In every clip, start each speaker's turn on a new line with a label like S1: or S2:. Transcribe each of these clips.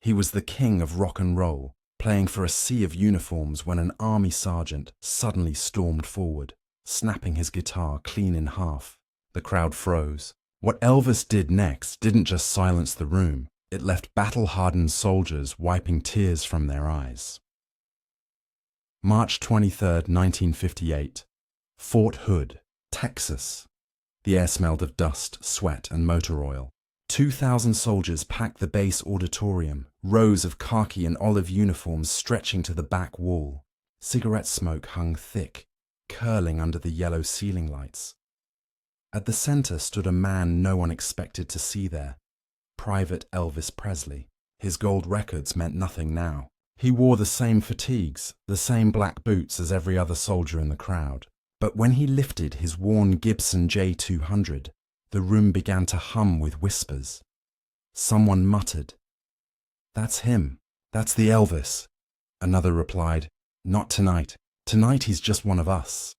S1: He was the king of rock and roll, playing for a sea of uniforms when an army sergeant suddenly stormed forward, snapping his guitar clean in half. The crowd froze. What Elvis did next didn't just silence the room, it left battle-hardened soldiers wiping tears from their eyes. March 23, 1958. Fort Hood, Texas. The air smelled of dust, sweat, and motor oil. 2,000 soldiers packed the base auditorium, rows of khaki and olive uniforms stretching to the back wall. Cigarette smoke hung thick, curling under the yellow ceiling lights. At the center stood a man no one expected to see there, Private Elvis Presley. His gold records meant nothing now. He wore the same fatigues, the same black boots as every other soldier in the crowd. But when he lifted his worn Gibson J200, the room began to hum with whispers. Someone muttered, "That's him. That's the Elvis." Another replied, "Not tonight. Tonight he's just one of us."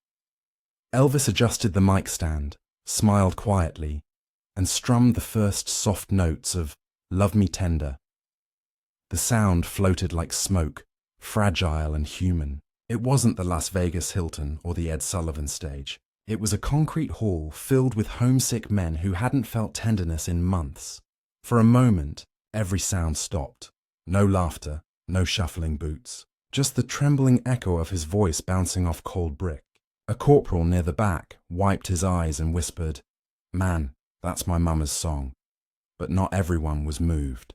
S1: Elvis adjusted the mic stand, smiled quietly, and strummed the first soft notes of "Love Me Tender." The sound floated like smoke, fragile and human. It wasn't the Las Vegas Hilton or the Ed Sullivan stage. It was a concrete hall filled with homesick men who hadn't felt tenderness in months. For a moment, every sound stopped. No laughter, no shuffling boots, just the trembling echo of his voice bouncing off cold brick. A corporal near the back wiped his eyes and whispered, "Man, that's my mama's song." But not everyone was moved.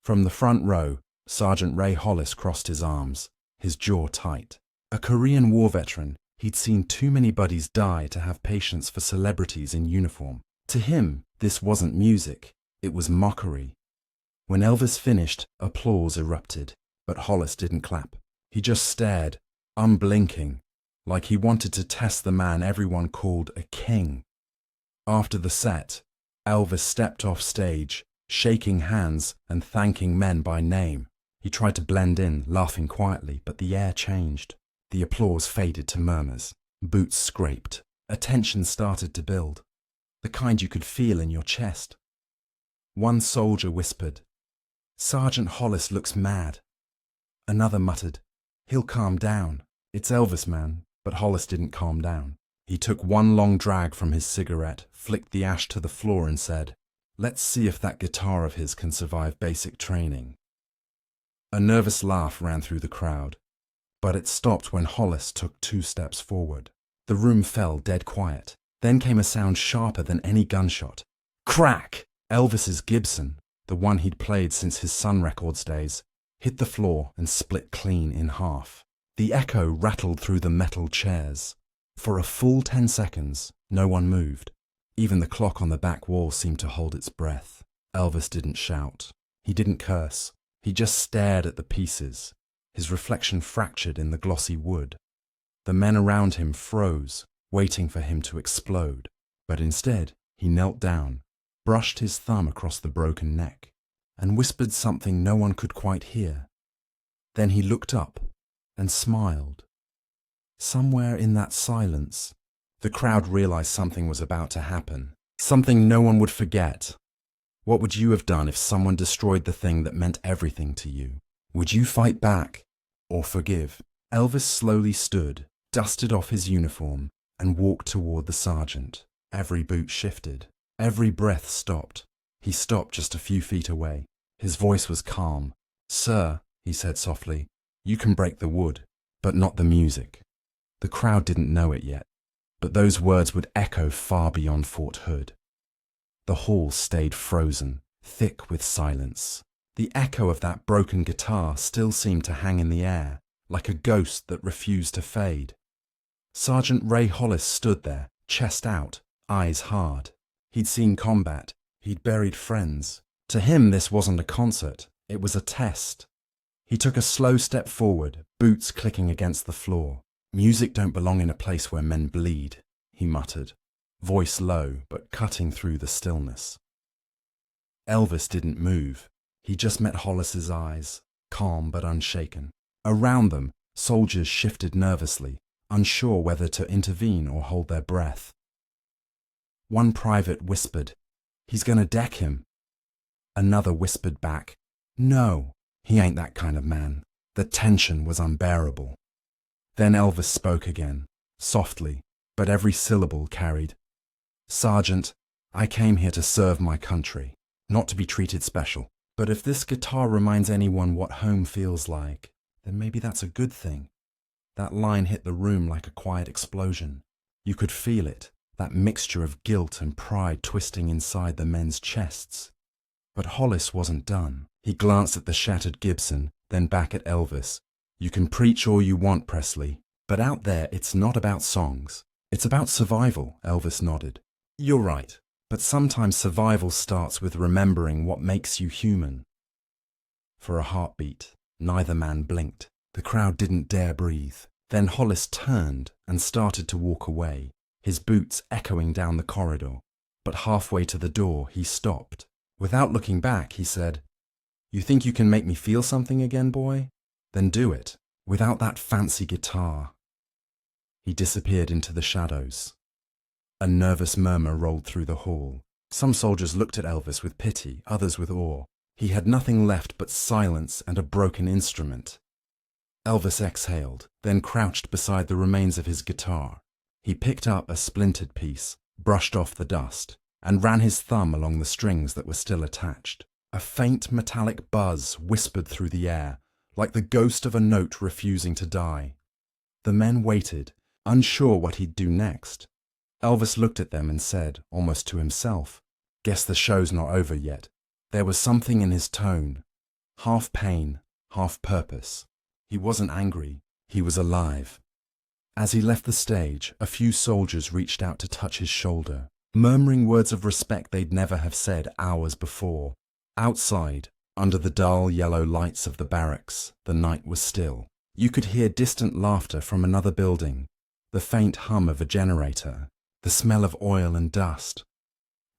S1: From the front row, Sergeant Ray Hollis crossed his arms, his jaw tight. A Korean War veteran, he'd seen too many buddies die to have patience for celebrities in uniform. To him, this wasn't music, it was mockery. When Elvis finished, applause erupted, but Hollis didn't clap. He just stared, unblinking, like he wanted to test the man everyone called a king. After the set, Elvis stepped off stage, shaking hands and thanking men by name. He tried to blend in, laughing quietly, but the air changed. The applause faded to murmurs. Boots scraped. A tension started to build, the kind you could feel in your chest. One soldier whispered, "Sergeant Hollis looks mad." Another muttered, "He'll calm down. It's Elvis, man." But Hollis didn't calm down. He took one long drag from his cigarette, flicked the ash to the floor and said, "Let's see if that guitar of his can survive basic training." A nervous laugh ran through the crowd, but it stopped when Hollis took 2 steps forward. The room fell dead quiet. Then came a sound sharper than any gunshot. Crack! Elvis's Gibson, the one he'd played since his Sun Records days, hit the floor and split clean in half. The echo rattled through the metal chairs. For a full 10 seconds, no one moved. Even the clock on the back wall seemed to hold its breath. Elvis didn't shout. He didn't curse. He just stared at the pieces, his reflection fractured in the glossy wood. The men around him froze, waiting for him to explode. But instead, he knelt down, brushed his thumb across the broken neck, and whispered something no one could quite hear. Then he looked up and smiled. Somewhere in that silence, the crowd realized something was about to happen, something no one would forget. What would you have done if someone destroyed the thing that meant everything to you? Would you fight back or forgive? Elvis slowly stood, dusted off his uniform, and walked toward the sergeant. Every boot shifted. Every breath stopped. He stopped just a few feet away. His voice was calm. "Sir," he said softly, "you can break the wood, but not the music." The crowd didn't know it yet, but those words would echo far beyond Fort Hood. The hall stayed frozen, thick with silence. The echo of that broken guitar still seemed to hang in the air, like a ghost that refused to fade. Sergeant Ray Hollis stood there, chest out, eyes hard. He'd seen combat. He'd buried friends. To him, this wasn't a concert. It was a test. He took a slow step forward, boots clicking against the floor. "Music don't belong in a place where men bleed," he muttered, voice low but cutting through the stillness. Elvis didn't move. He just met Hollis's eyes, calm but unshaken. Around them, soldiers shifted nervously, unsure whether to intervene or hold their breath. One private whispered, "He's gonna deck him." Another whispered back, No, he ain't that kind of man. The tension was unbearable. Then Elvis spoke again, softly, but every syllable carried. Sergeant, I came here to serve my country, not to be treated special. But if this guitar reminds anyone what home feels like, then maybe that's a good thing. That line hit the room like a quiet explosion. You could feel it, that mixture of guilt and pride twisting inside the men's chests. But Hollis wasn't done. He glanced at the shattered Gibson, then back at Elvis. You can preach all you want, Presley, but out there it's not about songs. It's about survival, Elvis nodded. You're right, but sometimes survival starts with remembering what makes you human. For a heartbeat, neither man blinked. The crowd didn't dare breathe. Then Hollis turned and started to walk away, his boots echoing down the corridor. But halfway to the door, he stopped. Without looking back, he said, You think you can make me feel something again, boy? Then do it, without that fancy guitar. He disappeared into the shadows. A nervous murmur rolled through the hall. Some soldiers looked at Elvis with pity, others with awe. He had nothing left but silence and a broken instrument. Elvis exhaled, then crouched beside the remains of his guitar. He picked up a splintered piece, brushed off the dust, and ran his thumb along the strings that were still attached. A faint metallic buzz whispered through the air, like the ghost of a note refusing to die. The men waited, unsure what he'd do next. Elvis looked at them and said, almost to himself, Guess the show's not over yet. There was something in his tone, half pain, half purpose. He wasn't angry, he was alive. As he left the stage, a few soldiers reached out to touch his shoulder, murmuring words of respect they'd never have said hours before. Outside, under the dull yellow lights of the barracks, the night was still. You could hear distant laughter from another building, the faint hum of a generator, the smell of oil and dust.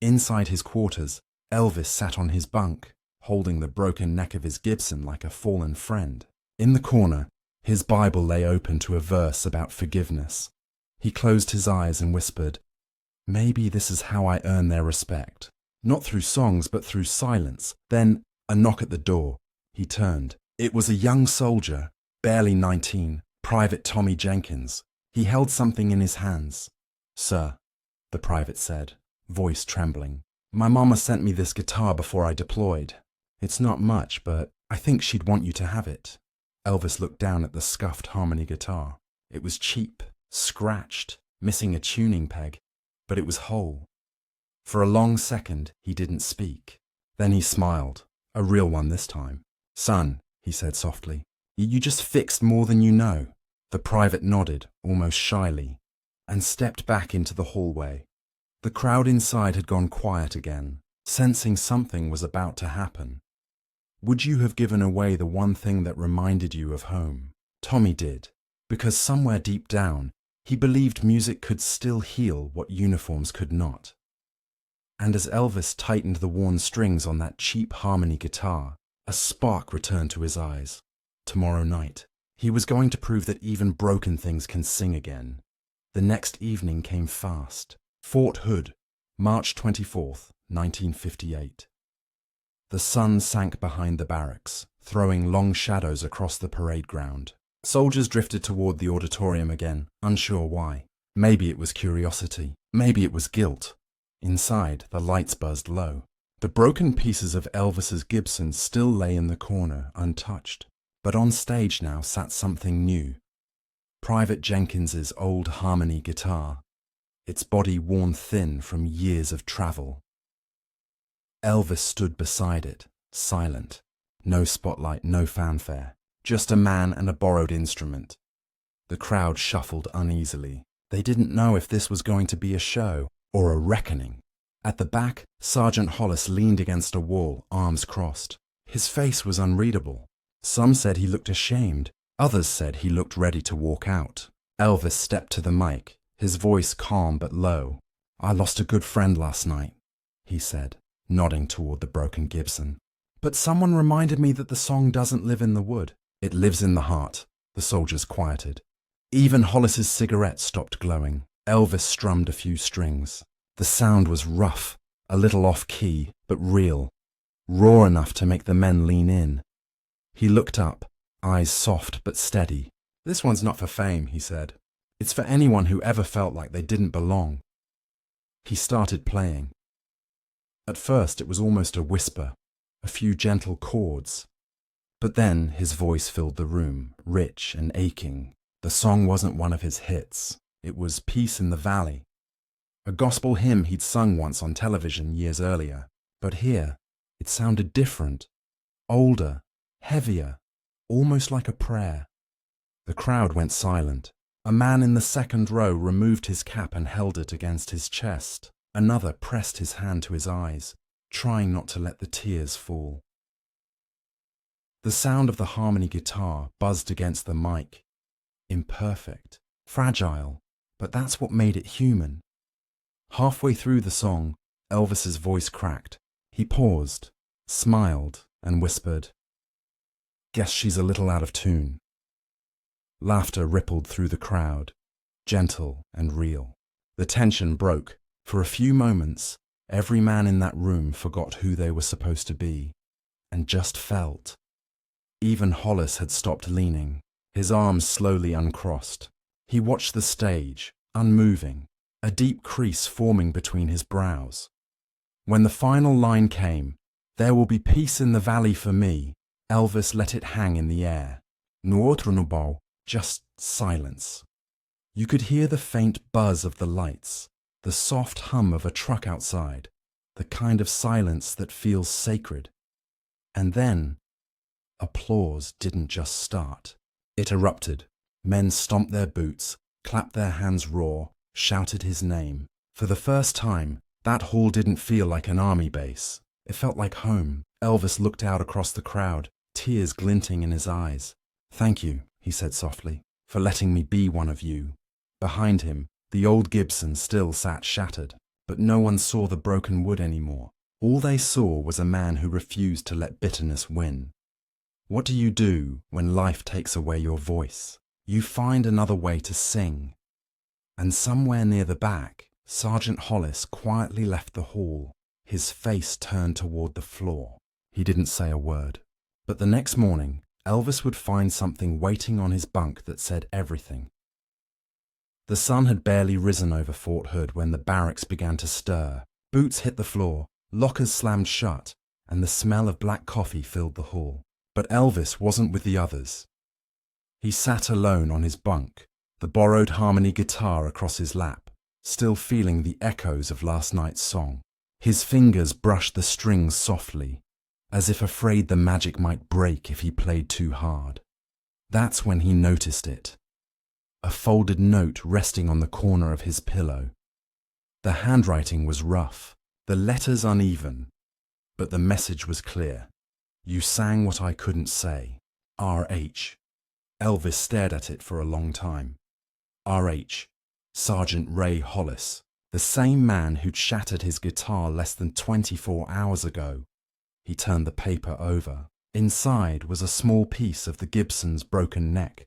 S1: Inside his quarters, Elvis sat on his bunk, holding the broken neck of his Gibson like a fallen friend. In the corner, his Bible lay open to a verse about forgiveness. He closed his eyes and whispered, Maybe this is how I earn their respect. Not through songs, but through silence. Then, a knock at the door. He turned. It was a young soldier, barely 19, Private Tommy Jenkins. He held something in his hands. Sir, the private said, voice trembling. My mama sent me this guitar before I deployed. It's not much, but I think she'd want you to have it. Elvis looked down at the scuffed harmony guitar. It was cheap, scratched, missing a tuning peg, but it was whole. For a long second, he didn't speak. Then he smiled, a real one this time. Son, he said softly, you just fixed more than you know. The private nodded, almost shyly, and stepped back into the hallway. The crowd inside had gone quiet again, sensing something was about to happen. Would you have given away the one thing that reminded you of home? Tommy did, because somewhere deep down, he believed music could still heal what uniforms could not. And as Elvis tightened the worn strings on that cheap harmony guitar, a spark returned to his eyes. Tomorrow night, he was going to prove that even broken things can sing again. The next evening came fast. Fort Hood, March 24th, 1958. The sun sank behind the barracks, throwing long shadows across the parade ground. Soldiers drifted toward the auditorium again, unsure why. Maybe it was curiosity. Maybe it was guilt. Inside, the lights buzzed low. The broken pieces of Elvis's Gibson still lay in the corner, untouched. But on stage now sat something new. Private Jenkins's old harmony guitar, its body worn thin from years of travel. Elvis stood beside it, silent. No spotlight, no fanfare. Just a man and a borrowed instrument. The crowd shuffled uneasily. They didn't know if this was going to be a show or a reckoning. At the back, Sergeant Hollis leaned against a wall, arms crossed. His face was unreadable. Some said he looked ashamed. Others said he looked ready to walk out. Elvis stepped to the mic, his voice calm but low. I lost a good friend last night, he said, nodding toward the broken Gibson. But someone reminded me that the song doesn't live in the wood. It lives in the heart, the soldiers quieted. Even Hollis's cigarette stopped glowing. Elvis strummed a few strings. The sound was rough, a little off-key, but real. raw enough to make the men lean in. He looked up, eyes soft but steady. "This one's not for fame," he said. "It's for anyone who ever felt like they didn't belong." He started playing. At first it was almost a whisper, a few gentle chords. But then his voice filled the room, rich and aching. The song wasn't one of his hits. It was Peace in the Valley, a gospel hymn he'd sung once on television years earlier. But here, it sounded different, older, heavier, almost like a prayer. The crowd went silent. A man in the second row removed his cap and held it against his chest. Another pressed his hand to his eyes, trying not to let the tears fall. The sound of the harmony guitar buzzed against the mic. Imperfect, fragile, but that's what made it human. Halfway through the song, Elvis's voice cracked. He paused, smiled, and whispered, "Guess she's a little out of tune." Laughter rippled through the crowd, gentle and real. The tension broke. For a few moments, every man in that room forgot who they were supposed to be, and just felt. Even Hollis had stopped leaning, his arms slowly uncrossed. He watched the stage, unmoving, a deep crease forming between his brows. When the final line came, "There will be peace in the valley for me," Elvis let it hang in the air. No outro no bom, just silence. You could hear the faint buzz of the lights, the soft hum of a truck outside, the kind of silence that feels sacred. And then, applause didn't just start. It erupted. Men stomped their boots, clapped their hands raw, shouted his name. For the first time, that hall didn't feel like an army base. It felt like home. Elvis looked out across the crowd, tears glinting in his eyes. "Thank you," he said softly, "for letting me be one of you." Behind him, the old Gibson still sat shattered, but no one saw the broken wood anymore. All they saw was a man who refused to let bitterness win. What do you do when life takes away your voice? You find another way to sing. And somewhere near the back, Sergeant Hollis quietly left the hall, his face turned toward the floor. He didn't say a word. But the next morning, Elvis would find something waiting on his bunk that said everything. The sun had barely risen over Fort Hood when the barracks began to stir. Boots hit the floor, lockers slammed shut, and the smell of black coffee filled the hall. But Elvis wasn't with the others. He sat alone on his bunk, the borrowed harmony guitar across his lap, still feeling the echoes of last night's song. His fingers brushed the strings softly, as if afraid the magic might break if he played too hard. That's when he noticed it. A folded note resting on the corner of his pillow. The handwriting was rough, the letters uneven, but the message was clear. "You sang what I couldn't say. R.H." Elvis stared at it for a long time. R.H. Sergeant Ray Hollis, the same man who'd shattered his guitar less than 24 hours ago. He turned the paper over. Inside was a small piece of the Gibson's broken neck,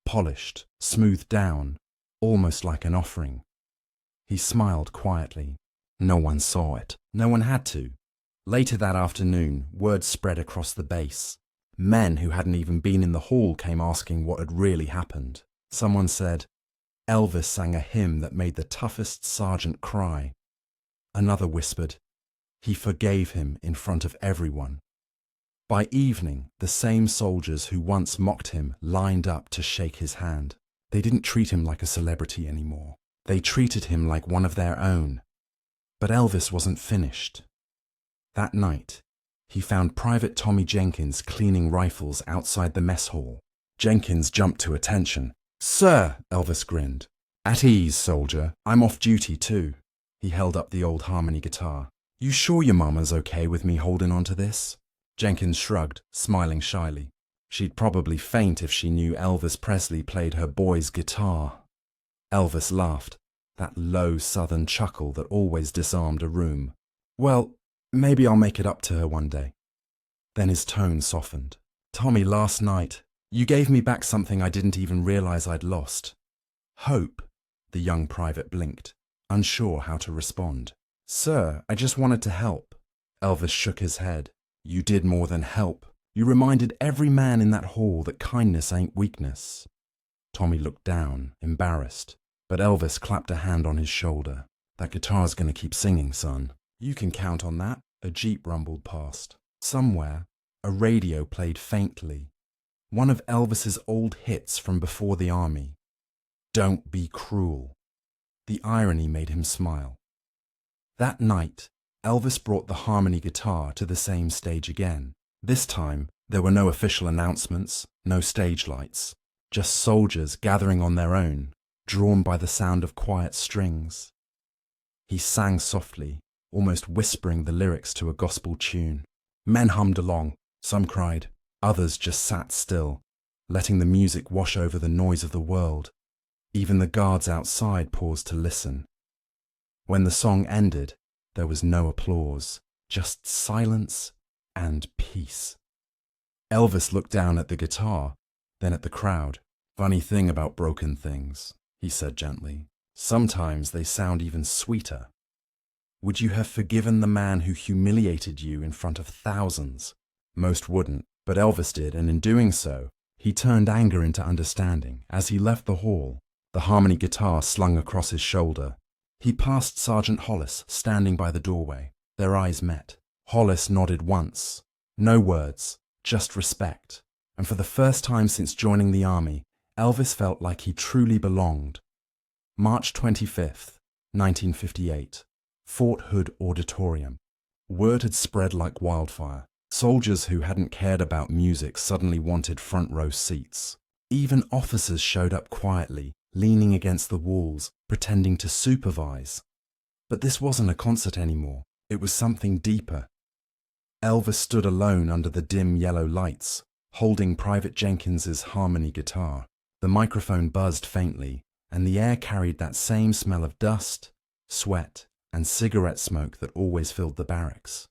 S1: polished, smoothed down, almost like an offering. He smiled quietly. No one saw it. No one had to. Later that afternoon, word spread across the base. Men who hadn't even been in the hall came asking what had really happened. Someone said, "Elvis sang a hymn that made the toughest sergeant cry." Another whispered, "He forgave him in front of everyone." By evening, the same soldiers who once mocked him lined up to shake his hand. They didn't treat him like a celebrity anymore. They treated him like one of their own. But Elvis wasn't finished. That night, he found Private Tommy Jenkins cleaning rifles outside the mess hall. Jenkins jumped to attention. "Sir," Elvis grinned. "At ease, soldier. I'm off duty too." He held up the old harmony guitar. "You sure your mama's okay with me holding on to this?" Jenkins shrugged, smiling shyly. She'd probably faint if she knew Elvis Presley played her boy's guitar. Elvis laughed, that low southern chuckle that always disarmed a room. "Well, maybe I'll make it up to her one day." Then his tone softened. "Tommy, last night, you gave me back something I didn't even realize I'd lost. Hope." The young private blinked, unsure how to respond. "Sir, I just wanted to help." Elvis shook his head. You did more than help. You reminded every man in that hall that kindness ain't weakness. Tommy looked down, embarrassed, but Elvis clapped a hand on his shoulder. That guitar's gonna keep singing, son. You can count on that. A jeep rumbled past. Somewhere, a radio played faintly. One of Elvis's old hits from before the army. Don't be cruel. The irony made him smile. That night, Elvis brought the harmony guitar to the same stage again. This time, there were no official announcements, no stage lights, just soldiers gathering on their own, drawn by the sound of quiet strings. He sang softly, almost whispering the lyrics to a gospel tune. Men hummed along, some cried, others just sat still, letting the music wash over the noise of the world. Even the guards outside paused to listen. When the song ended, there was no applause, just silence and peace. Elvis looked down at the guitar, then at the crowd. Funny thing about broken things, he said gently. Sometimes they sound even sweeter. Would you have forgiven the man who humiliated you in front of thousands? Most wouldn't, but Elvis did, and in doing so, he turned anger into understanding. As he left the hall, the harmony guitar slung across his shoulder, he passed Sergeant Hollis standing by the doorway. Their eyes met. Hollis nodded once. No words, just respect. And for the first time since joining the army, Elvis felt like he truly belonged. March 25th, 1958. Fort Hood Auditorium. Word had spread like wildfire. Soldiers who hadn't cared about music suddenly wanted front row seats. Even officers showed up quietly, leaning against the walls, pretending to supervise. But this wasn't a concert anymore. It was something deeper. Elvis stood alone under the dim yellow lights, holding Private Jenkins's harmony guitar. The microphone buzzed faintly, and the air carried that same smell of dust, sweat, and cigarette smoke that always filled the barracks.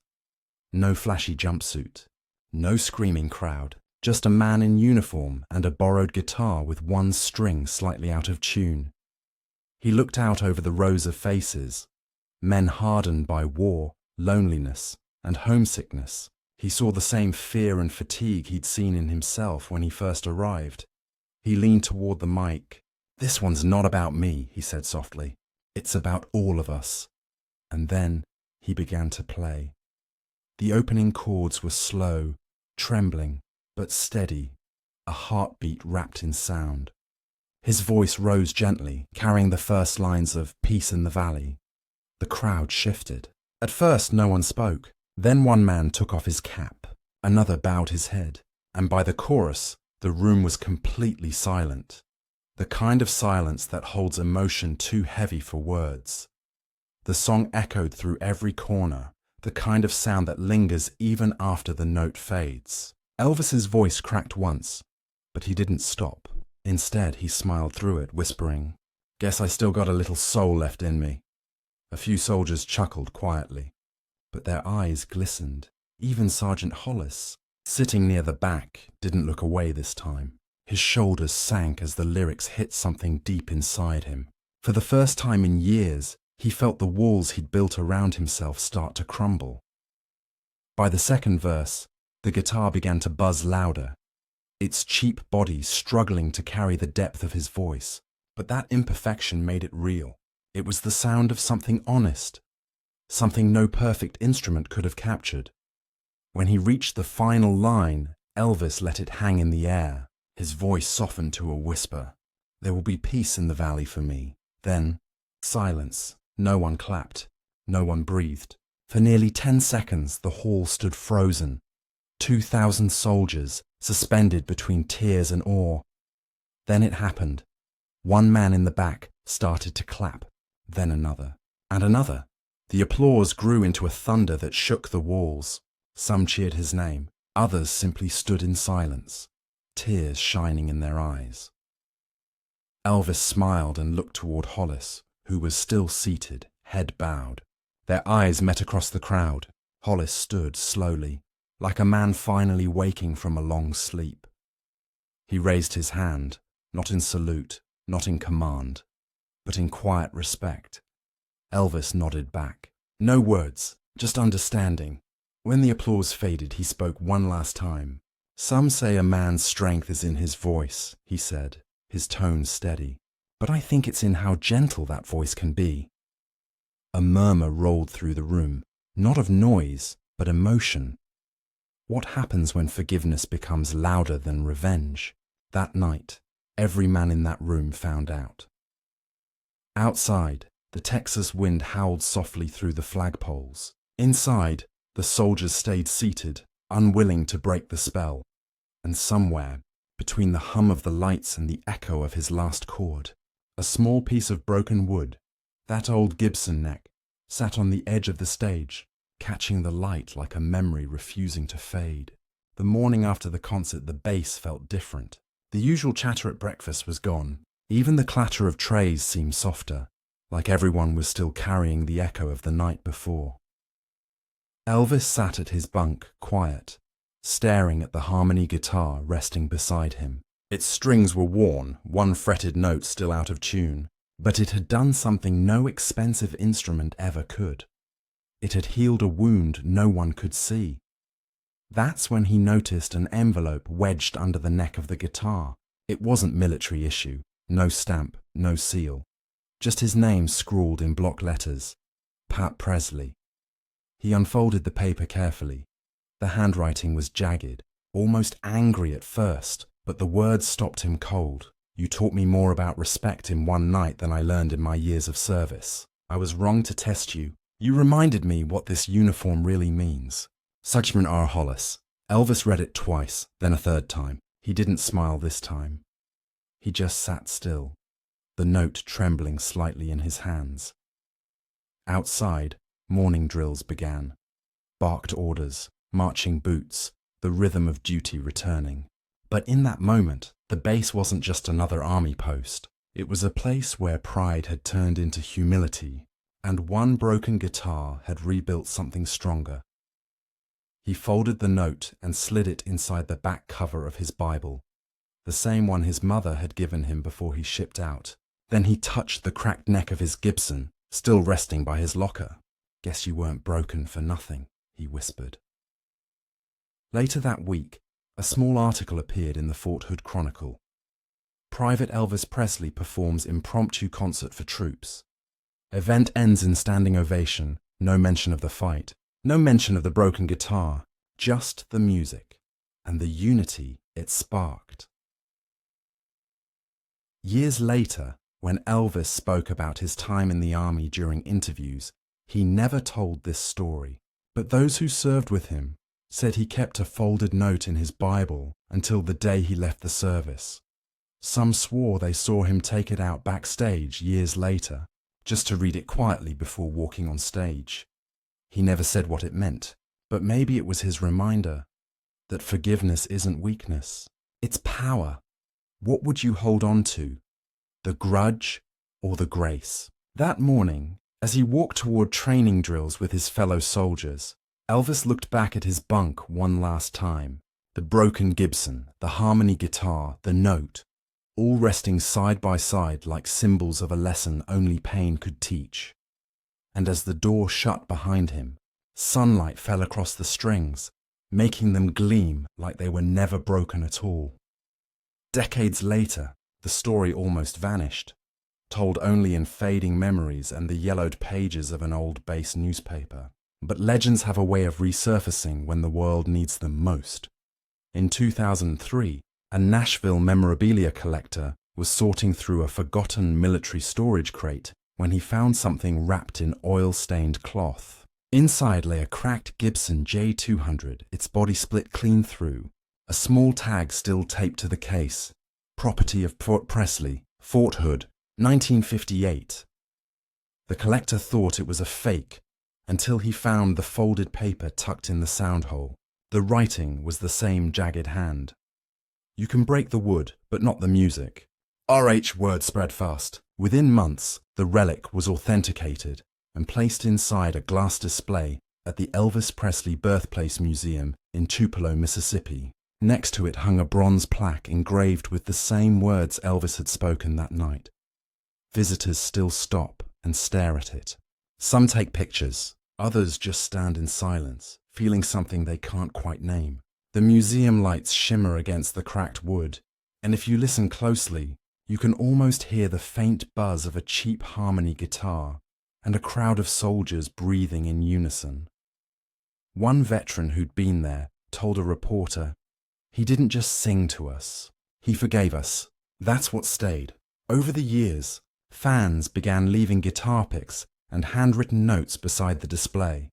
S1: No flashy jumpsuit, no screaming crowd, just a man in uniform and a borrowed guitar with one string slightly out of tune. He looked out over the rows of faces, men hardened by war, loneliness, and homesickness. He saw the same fear and fatigue he'd seen in himself when he first arrived. He leaned toward the mic. "This one's not about me," he said softly. "It's about all of us." And then he began to play. The opening chords were slow, trembling, but steady, a heartbeat wrapped in sound. His voice rose gently, carrying the first lines of Peace in the Valley. The crowd shifted. At first no one spoke. Then one man took off his cap, another bowed his head, and by the chorus, the room was completely silent. The kind of silence that holds emotion too heavy for words. The song echoed through every corner, the kind of sound that lingers even after the note fades. Elvis's voice cracked once, but he didn't stop. Instead, he smiled through it, whispering, "Guess I still got a little soul left in me." A few soldiers chuckled quietly, but their eyes glistened. Even Sergeant Hollis, sitting near the back, didn't look away this time. His shoulders sank as the lyrics hit something deep inside him. For the first time in years, he felt the walls he'd built around himself start to crumble. By the second verse, the guitar began to buzz louder, its cheap body struggling to carry the depth of his voice. But that imperfection made it real. It was the sound of something honest, something no perfect instrument could have captured. When he reached the final line, Elvis let it hang in the air. His voice softened to a whisper. "There will be peace in the valley for me." Then, silence. No one clapped. No one breathed. For nearly 10 seconds, the hall stood frozen. 2,000 soldiers, suspended between tears and awe. Then it happened. One man in the back started to clap, then another, and another. The applause grew into a thunder that shook the walls. Some cheered his name. Others simply stood in silence, tears shining in their eyes. Elvis smiled and looked toward Hollis, who was still seated, head bowed. Their eyes met across the crowd. Hollis stood slowly, like a man finally waking from a long sleep. He raised his hand, not in salute, not in command, but in quiet respect. Elvis nodded back. No words, just understanding. When the applause faded, he spoke one last time. "Some say a man's strength is in his voice," he said, his tone steady. "But I think it's in how gentle that voice can be." A murmur rolled through the room, not of noise, but emotion. What happens when forgiveness becomes louder than revenge? That night, every man in that room found out. Outside, the Texas wind howled softly through the flagpoles. Inside, the soldiers stayed seated, unwilling to break the spell. And somewhere, between the hum of the lights and the echo of his last chord, a small piece of broken wood, that old Gibson neck, sat on the edge of the stage, catching the light like a memory refusing to fade. The morning after the concert, the bass felt different. The usual chatter at breakfast was gone. Even the clatter of trays seemed softer, like everyone was still carrying the echo of the night before. Elvis sat at his bunk, quiet, staring at the harmony guitar resting beside him. Its strings were worn, one fretted note still out of tune, but it had done something no expensive instrument ever could. It had healed a wound no one could see. That's when he noticed an envelope wedged under the neck of the guitar. It wasn't military issue, no stamp, no seal. Just his name scrawled in block letters, Pat Presley. He unfolded the paper carefully. The handwriting was jagged, almost angry at first, but the words stopped him cold. "You taught me more about respect in one night than I learned in my years of service. I was wrong to test you. You reminded me what this uniform really means." Suchman R. Hollis. Elvis read it twice, then a third time. He didn't smile this time. He just sat still, the note trembling slightly in his hands. Outside, morning drills began. Barked orders, marching boots, the rhythm of duty returning. But in that moment, the base wasn't just another army post. It was a place where pride had turned into humility, and one broken guitar had rebuilt something stronger. He folded the note and slid it inside the back cover of his Bible, the same one his mother had given him before he shipped out. Then he touched the cracked neck of his Gibson, still resting by his locker. "Guess you weren't broken for nothing," he whispered. Later that week, a small article appeared in the Fort Hood Chronicle. Private Elvis Presley performs impromptu concert for troops. Event ends in standing ovation, no mention of the fight, no mention of the broken guitar, just the music and the unity it sparked. Years later, when Elvis spoke about his time in the army during interviews, he never told this story, but those who served with him said he kept a folded note in his Bible until the day he left the service. Some swore they saw him take it out backstage years later, just to read it quietly before walking on stage. He never said what it meant, but maybe it was his reminder that forgiveness isn't weakness, it's power. What would you hold on to, the grudge or the grace? That morning, as he walked toward training drills with his fellow soldiers, Elvis looked back at his bunk one last time. The broken Gibson, the harmony guitar, the note, all resting side by side like symbols of a lesson only pain could teach. And as the door shut behind him, sunlight fell across the strings, making them gleam like they were never broken at all. Decades later, the story almost vanished, told only in fading memories and the yellowed pages of an old base newspaper. But legends have a way of resurfacing when the world needs them most. In 2003, a Nashville memorabilia collector was sorting through a forgotten military storage crate when he found something wrapped in oil-stained cloth. Inside lay a cracked Gibson J200, its body split clean through, a small tag still taped to the case, property of Fort Presley, Fort Hood, 1958. The collector thought it was a fake until he found the folded paper tucked in the sound hole. The writing was the same jagged hand. "You can break the wood, but not the music." RH word spread fast. Within months, the relic was authenticated and placed inside a glass display at the Elvis Presley Birthplace Museum in Tupelo, Mississippi. Next to it hung a bronze plaque engraved with the same words Elvis had spoken that night. Visitors still stop and stare at it. Some take pictures, others just stand in silence, feeling something they can't quite name. The museum lights shimmer against the cracked wood, and if you listen closely, you can almost hear the faint buzz of a cheap harmony guitar and a crowd of soldiers breathing in unison. One veteran who'd been there told a reporter, "He didn't just sing to us, he forgave us." That's what stayed. Over the years, fans began leaving guitar picks and handwritten notes beside the display.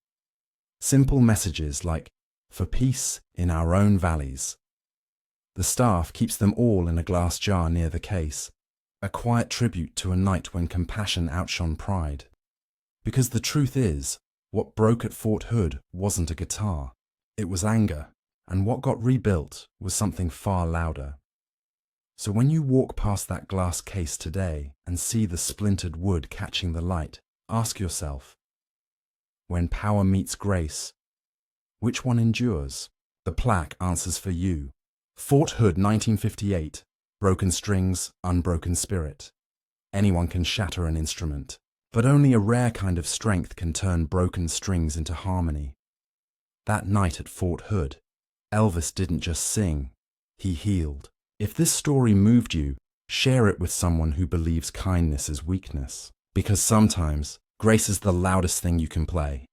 S1: Simple messages like, "For peace in our own valleys." The staff keeps them all in a glass jar near the case, a quiet tribute to a night when compassion outshone pride. Because the truth is, what broke at Fort Hood wasn't a guitar, it was anger, and what got rebuilt was something far louder. So when you walk past that glass case today and see the splintered wood catching the light, ask yourself, when power meets grace, which one endures? The plaque answers for you. Fort Hood 1958, broken strings, unbroken spirit. Anyone can shatter an instrument, but only a rare kind of strength can turn broken strings into harmony. That night at Fort Hood, Elvis didn't just sing, he healed. If this story moved you, share it with someone who believes kindness is weakness, because sometimes grace is the loudest thing you can play.